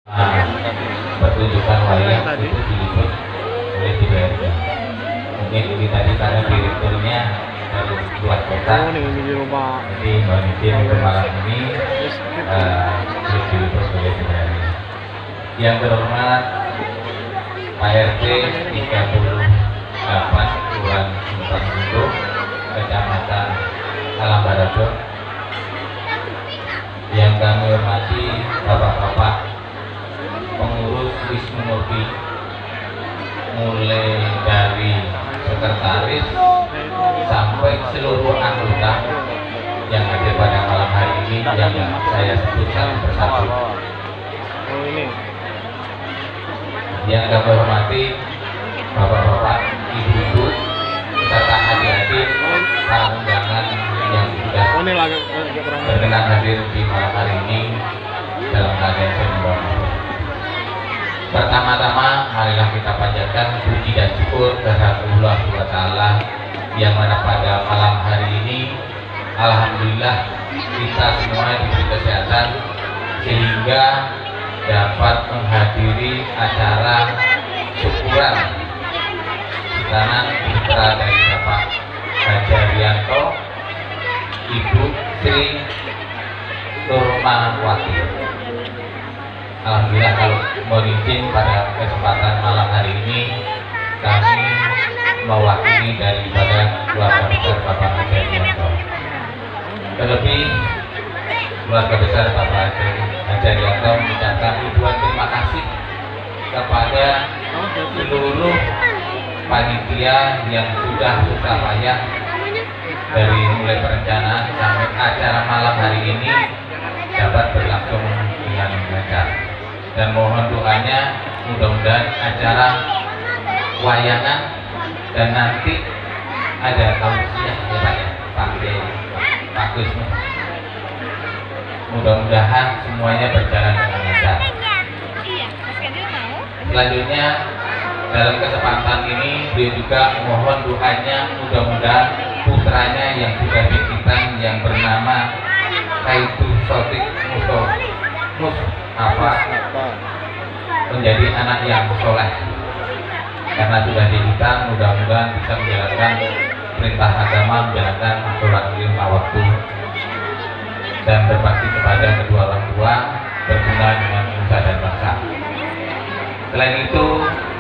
Pertunjukan wayang itu diliput oleh TVRI. Mungkin ini tadi karena direkturnya dari luar kota, jadi Mbak Nidin untuk malam ini diliput oleh TVRI. Yang terhormat Pak RT 38 Kelurahan Simpang Gunung, Kecamatan Alambarado. Yang kami hormati Bapak-bapak pengurus Wisnu Murti, mulai dari sekretaris sampai seluruh anggota yang ada pada malam hari ini yang saya sebutkan bersatu. Yang kami hormati Bapak-bapak, Ibu-ibu, serta adik-adik, para undangan yang sudah berkenan hadir di malam hari ini dalam keadaan sehat. Pertama-tama, marilah kita panjatkan puji dan syukur kehadirat Allah SWT yang mana pada malam hari ini, alhamdulillah kita semua diberi kesehatan sehingga dapat menghadiri acara syukuran hitanan putra dari Bapak Hajarianto, Ibu Sri Nurmanwati. Alhamdulillah, kalau mohon izin pada kesempatan malam hari ini kami mewakili daripada keluarga besar Bapak Hajarianto. Terlebih keluarga besar Bapak Hajarianto mengucapkan ribuan terima kasih kepada seluruh panitia yang sudah susah payah dari mulai perencanaan sampai acara malam hari ini dapat berlangsung dengan lancar. Dan mohon doanya mudah-mudahan acara wayangan dan nanti ada tausiah ya Pak ya, Pak Wisnu. Mudah-mudahan semuanya berjalan dengan lancar. Selanjutnya dalam kesempatan ini beliau juga mohon doanya mudah-mudahan putranya yang sudah dikitan yang bernama Kaitu Sotik menjadi anak yang soleh, karena sudah dihitam mudah-mudahan bisa menjalankan perintah agama, menjalankan sholat lima waktu dan berbakti kepada kedua orang tua, berguna dengan nusa dan bangsa. Selain itu